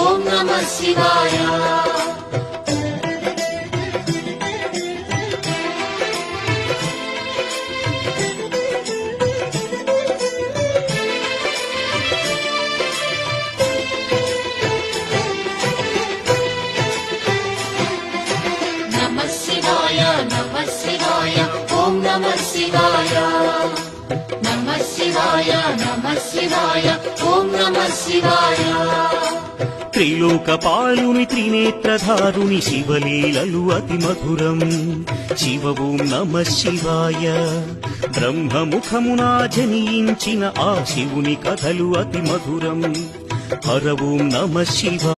ఓం నమః శివాయ. నమః శివాయ నమః శివాయ ఓం నమః శివాయ. నమః శివాయ నమః శివాయ ఓం నమః శివాయ. త్రిలోకపాలుని త్రినేత్రధారుని శివలీలలు అతి మధురం. శివ ఓం నమః శివాయ. బ్రహ్మముఖమునా జనించిన ఆ శివుని కథలు అతి మధురం. హర ఓం నమః శివాయ.